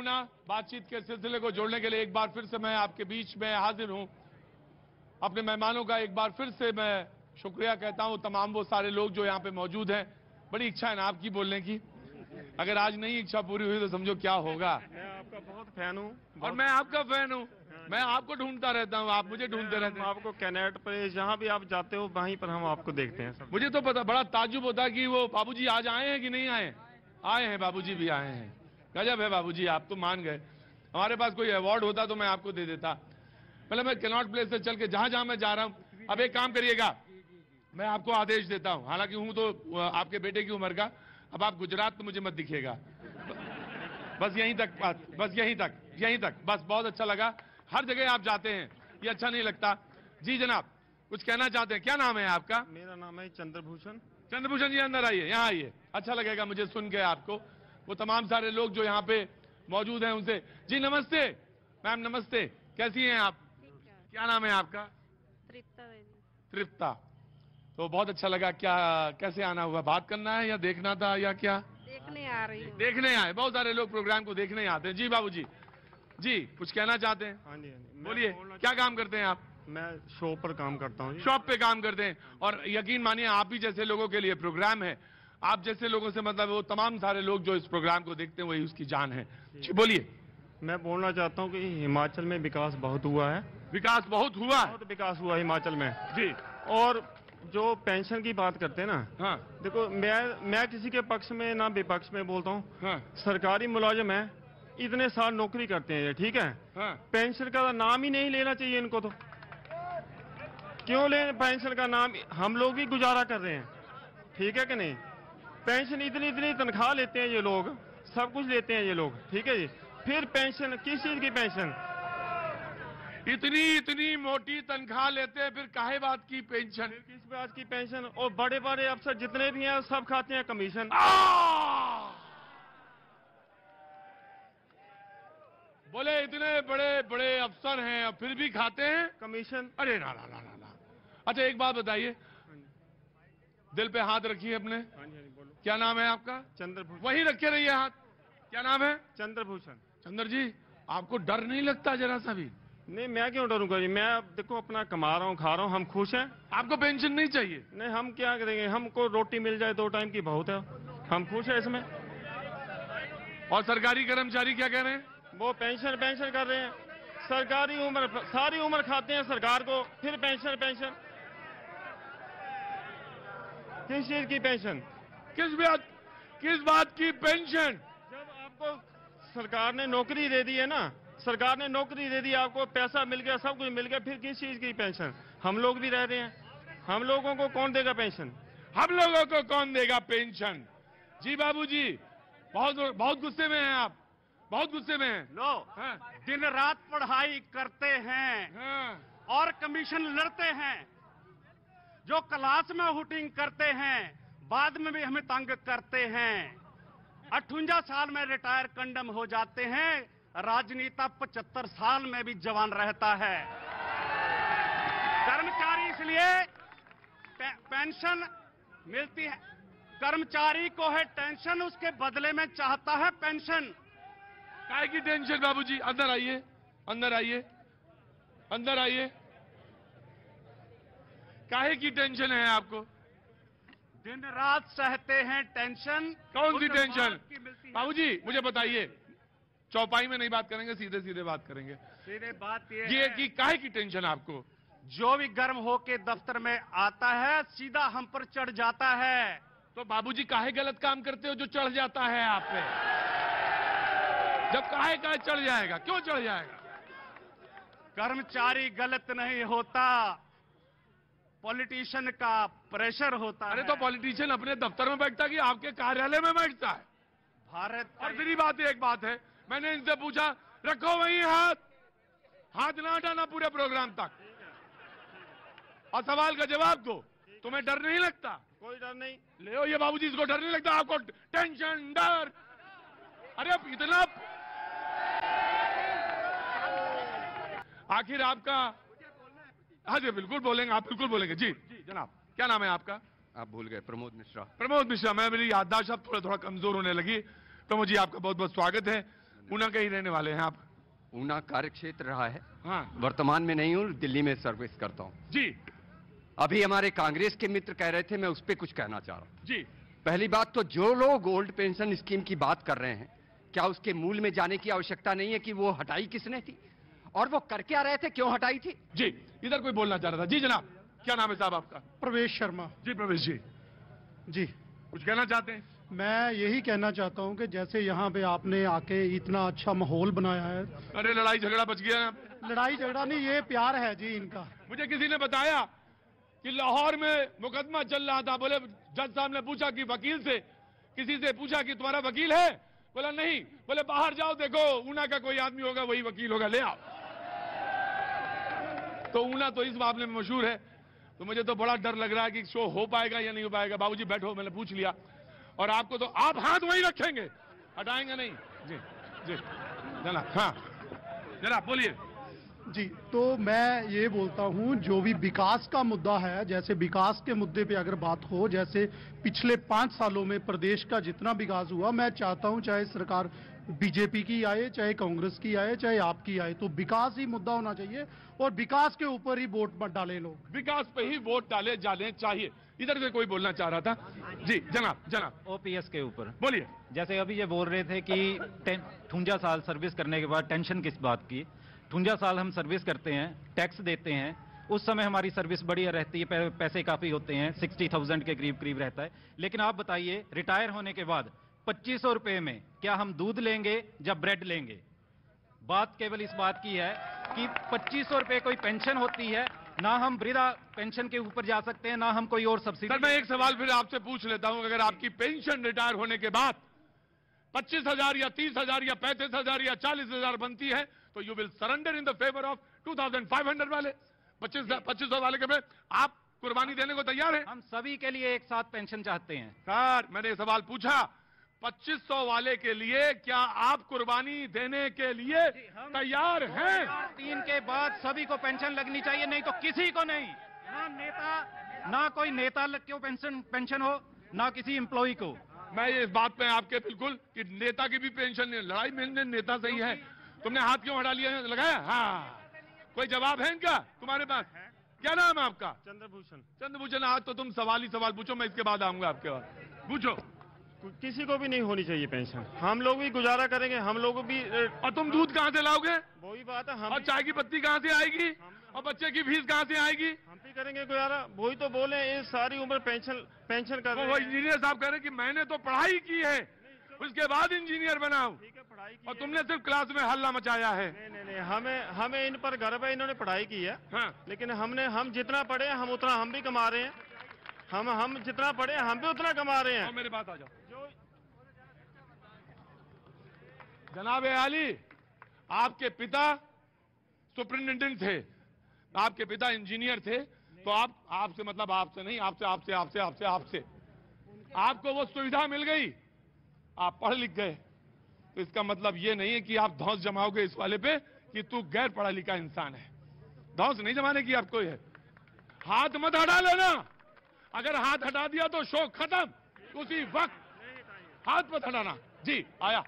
पुनः बातचीत के सिलसिले को जोड़ने के लिए एक बार फिर से मैं आपके बीच में हाजिर हूं। अपने मेहमानों का एक बार फिर से मैं शुक्रिया कहता हूं, तमाम वो सारे लोग जो यहां पे मौजूद हैं। बड़ी इच्छा है ना आपकी बोलने की, अगर आज नहीं इच्छा पूरी हुई तो समझो क्या होगा। मैं आपका बहुत फैन हूँ और मैं आपका फैन हूं, मैं आपको ढूंढता रहता हूं, आप मुझे ढूंढते रहते हैं। आपको कैनेट पे जहाँ भी आप जाते हो वहीं पर हम आपको देखते हैं सब। मुझे तो पता, बड़ा ताज्जुब होता कि वो बाबूजी आज आए हैं कि नहीं आए। आए हैं, बाबूजी भी आए हैं। गजब है बाबूजी, आप तो मान गए। हमारे पास कोई अवार्ड होता तो मैं आपको दे देता। पहले मैं कैनॉट प्लेस से चल के जहां जहां मैं जा रहा हूं, अब एक काम करिएगा, मैं आपको आदेश देता हूं, हालांकि हूं तो आपके बेटे की उम्र का। अब आप गुजरात तो मुझे मत दिखेगा, बस यहीं तक बात, बस यहीं तक बस। बहुत अच्छा लगा, हर जगह आप जाते हैं, ये अच्छा नहीं लगता। जी जनाब, कुछ कहना चाहते हैं? क्या नाम है आपका? मेरा नाम है चंद्रभूषण। चंद्रभूषण जी, अंदर आइए, यहाँ आइए। अच्छा लगेगा मुझे सुन के आपको, वो तमाम सारे लोग जो यहाँ पे मौजूद हैं उनसे। जी नमस्ते मैम, नमस्ते, कैसी हैं आप? क्या नाम है आपका? तृप्ता देवी। तृप्ता, तो बहुत अच्छा लगा। क्या कैसे आना हुआ, बात करना है या देखना था या क्या? देखने आ रही हूँ। देखने आए, बहुत सारे लोग प्रोग्राम को देखने आते हैं। जी बाबूजी, जी कुछ कहना चाहते हैं? हाँ जी, हाँ जी। बोलिए, क्या काम करते हैं आप? मैं शॉप पर काम करता हूँ। शॉप पे काम करते हैं, और यकीन मानिए आप ही जैसे लोगों के लिए प्रोग्राम है। आप जैसे लोगों से मतलब वो तमाम सारे लोग जो इस प्रोग्राम को देखते हैं वही उसकी जान है। बोलिए। मैं बोलना चाहता हूँ कि हिमाचल में विकास बहुत हुआ है। विकास बहुत हुआ है? बहुत विकास हुआ हिमाचल में जी। और जो पेंशन की बात करते हैं ना, हाँ देखो मैं किसी के पक्ष में ना विपक्ष में बोलता हूँ। हाँ सरकारी मुलाजिम है, इतने साल नौकरी करते हैं ये, ठीक है। हाँ। पेंशन का नाम ही नहीं लेना चाहिए इनको, तो क्यों ले पेंशन का नाम? हम लोग भी गुजारा कर रहे हैं, ठीक है कि नहीं? पेंशन इतनी तनख्वाह लेते हैं ये लोग, सब कुछ लेते हैं ये लोग, ठीक है जी। फिर पेंशन किस चीज की पेंशन? इतनी मोटी तनख्वाह लेते हैं, फिर काहे बात की पेंशन? किस बात की पेंशन? और बड़े बड़े अफसर जितने भी हैं सब खाते हैं कमीशन। बोले इतने बड़े बड़े अफसर हैं और फिर भी खाते हैं कमीशन। अरे ना ना ना ना ना। अच्छा एक बात बताइए, दिल पे हाथ रखिए अपने। हाँ जी, बोलो। क्या नाम है आपका? चंद्रभूषण। वहीं रखे रहिए हाथ। क्या नाम है? चंद्रभूषण। चंद्र जी, आपको डर नहीं लगता जरा सा भी? नहीं, मैं क्यों डरूंगा जी? मैं अब देखो अपना कमा रहा हूँ, खा रहा हूँ, हम खुश हैं। आपको पेंशन नहीं चाहिए? नहीं, हम क्या करेंगे? हमको रोटी मिल जाए 2 टाइम की बहुत है, हम खुश हैं इसमें। और सरकारी कर्मचारी क्या कह रहे हैं? वो पेंशन कर रहे हैं। सरकारी उम्र, सारी उम्र खाते हैं सरकार को, फिर पेंशन। किस चीज की पेंशन? किस बात की पेंशन? जब आपको सरकार ने नौकरी दे दी है ना, सरकार ने नौकरी दे दी, आपको पैसा मिल गया, सब कुछ मिल गया, फिर किस चीज की पेंशन? हम लोग भी रह रहे हैं, हम लोगों को कौन देगा पेंशन? हम लोगों को कौन देगा पेंशन? जी बाबूजी, बहुत गुस्से में हैं आप, बहुत गुस्से में हैं। लो, हाँ। दिन रात पढ़ाई करते हैं हाँ। और कमीशन लड़ते हैं। जो क्लास में हुटिंग करते हैं, बाद में भी हमें तंग करते हैं। 58 साल में रिटायर कंडम हो जाते हैं, राजनीता 75 साल में भी जवान रहता है। कर्मचारी इसलिए पेंशन मिलती है, कर्मचारी को है टेंशन, उसके बदले में चाहता है पेंशन। काय की टेंशन बाबूजी? अंदर आइए, अंदर आइए, अंदर आइए। काहे की टेंशन है आपको? दिन रात सहते हैं टेंशन। कौन सी उस टेंशन? बात की मिलती है। बाबूजी मुझे बताइए, चौपाई में नहीं बात करेंगे, सीधे सीधे बात करेंगे। सीधे बात ये ये है कि काहे की टेंशन आपको? जो भी गर्म होके दफ्तर में आता है सीधा हम पर चढ़ जाता है। तो बाबूजी काहे गलत काम करते हो जो चढ़ जाता है आप पे? जब काहे चढ़ जाएगा, क्यों चढ़ जाएगा? कर्मचारी गलत नहीं होता, पॉलिटिशियन का प्रेशर होता है। अरे तो पॉलिटिशियन अपने दफ्तर में बैठता कि आपके कार्यालय में बैठता है? भारत और फिर बात एक बात है, मैंने इनसे पूछा, रखो वहीं हाथ ना हटाना पूरे प्रोग्राम तक, और सवाल का जवाब दो। तुम्हें डर नहीं लगता? कोई डर नहीं। ले ये बाबूजी, इसको डर नहीं लगता? आपको टेंशन, डर? अरे अब इतना आखिर आपका? हाँ जी बिल्कुल बोलेंगे, आप बिल्कुल बोलेंगे। जी जी जनाब, क्या नाम है आपका? आप भूल गए, प्रमोद मिश्रा। प्रमोद मिश्रा। मैं, मेरी याददाश्त अब थोड़ा कमजोर होने लगी। प्रमोद जी आपका बहुत बहुत स्वागत है। ऊना के ही रहने वाले हैं आप? ऊना कार्य क्षेत्र रहा है। हाँ वर्तमान में नहीं हूँ, दिल्ली में सर्विस करता हूँ जी। अभी हमारे कांग्रेस के मित्र कह रहे थे, मैं उस पर कुछ कहना चाह रहा हूँ जी। पहली बात तो जो लोग ओल्ड पेंशन स्कीम की बात कर रहे हैं, क्या उसके मूल में जाने की आवश्यकता नहीं है कि वो हटाई किसने थी और वो कर क्या रहे थे, क्यों हटाई थी? जी इधर कोई बोलना चाह रहा था। जी जनाब, क्या नाम है साहब आपका? प्रवेश शर्मा। जी प्रवेश जी, जी कुछ कहना चाहते हैं? मैं यही कहना चाहता हूं कि जैसे यहाँ पे आपने आके इतना अच्छा माहौल बनाया है। अरे लड़ाई झगड़ा बच गया यहाँ पे। लड़ाई झगड़ा नहीं, ये प्यार है जी इनका। मुझे किसी ने बताया कि लाहौर में मुकदमा चल रहा था। बोले जज साहब ने पूछा कि वकील से, किसी से पूछा कि तुम्हारा वकील है? बोला नहीं। बोले बाहर जाओ, देखो ऊना का कोई आदमी होगा वही वकील होगा, ले आओ। तो ऊना तो इस मामले में मशहूर है। तो मुझे तो बड़ा डर लग रहा है कि शो हो पाएगा या नहीं हो पाएगा। बाबूजी बैठो, मैंने पूछ लिया। और आपको तो आप हाथ वहीं रखेंगे, हटाएंगे नहीं? जी जी जनाब। हाँ जनाब बोलिए। जी तो मैं ये बोलता हूँ, जो भी विकास का मुद्दा है, जैसे विकास के मुद्दे पे अगर बात हो, जैसे पिछले 5 सालों में प्रदेश का जितना विकास हुआ, मैं चाहता हूँ चाहे सरकार बीजेपी की आए, चाहे कांग्रेस की आए, चाहे आपकी आए, तो विकास ही मुद्दा होना चाहिए और विकास के ऊपर ही वोट मत डालें लोग। विकास पे ही वोट डाले जाने चाहिए। इधर से कोई बोलना चाह रहा था। जी जनाब। जनाब ओपीएस के ऊपर बोलिए। जैसे अभी ये बोल रहे थे कि 58 साल सर्विस करने के बाद टेंशन किस बात की। 58 साल हम सर्विस करते हैं, टैक्स देते हैं, उस समय हमारी सर्विस बढ़िया रहती है, पैसे काफी होते हैं, 60,000 के करीब करीब रहता है। लेकिन आप बताइए, रिटायर होने के बाद 2500 रुपए में क्या हम दूध लेंगे या ब्रेड लेंगे? बात केवल इस बात की है कि 2500 रुपए कोई पेंशन होती है, ना हम वृद्धा पेंशन के ऊपर जा सकते हैं, ना हम कोई और सब्सिडी। सर मैं एक सवाल फिर आपसे पूछ लेता हूं, अगर आपकी पेंशन रिटायर होने के बाद 25,000 या 30,000 या 35,000 या 40,000 बनती है, तो you will surrender in the favour of 2,500 वाले 2500 वाले के में आप कुर्बानी देने को तैयार हैं? हम सभी के लिए एक साथ पेंशन चाहते हैं। सर मैंने ये सवाल पूछा, 2500 वाले के लिए क्या आप कुर्बानी देने के लिए तैयार हैं? 3 के बाद सभी को पेंशन लगनी चाहिए, नहीं तो किसी को नहीं। ना कोई नेता क्यों पेंशन हो, ना किसी एम्प्लॉय को। मैं इस बात पे आपके बिल्कुल कि नेता की भी पेंशन नहीं, लड़ाई में नेता सही है। तुमने हाथ क्यों हटा लिया, लगाया? हाँ कोई जवाब है इनका तुम्हारे पास? क्या नाम है आपका? चंद्रभूषण। चंद्रभूषण। आज तो तुम सवाल ही सवाल पूछो, मैं इसके बाद आऊंगा आपके पास। पूछो। किसी को भी नहीं होनी चाहिए पेंशन, हम लोग भी गुजारा करेंगे, हम लोग भी। और तुम दूध कहाँ से लाओगे? वही बात है। हम और चाय की पत्ती कहाँ से आएगी? और बच्चे की फीस कहाँ से आएगी? हम भी करेंगे गुजारा। वही तो बोले, ये सारी उम्र पेंशन कर रहे हैं। वो इंजीनियर साहब कह रहे हैं कि मैंने तो पढ़ाई की है, उसके बाद इंजीनियर बना हूं, पढ़ाई की और तुमने सिर्फ क्लास में हल्ला मचाया है। नहीं, हमें इन पर गर्व है, इन्होंने पढ़ाई की है। हाँ। लेकिन हम जितना पढ़े हम उतना हम भी कमा रहे हैं। हम जितना पढ़े हम भी उतना कमा रहे हैं। और मेरे पास आ जाओ। जनाब आली, आपके पिता सुपरिटेंडेंट थे, आपके पिता इंजीनियर थे, तो आपसे मतलब आपसे नहीं, आपसे आपको वो सुविधा मिल गई, आप पढ़ लिख गए, तो इसका मतलब ये नहीं है कि आप धौंस जमाओगे इस वाले पे कि तू गैर पढ़ा लिखा इंसान है। धौंस नहीं जमाने की आपको है। हाथ मत हटा लेना, अगर हाथ हटा दिया तो शो खत्म, उसी वक्त हाथ मत हटाना। जी आया।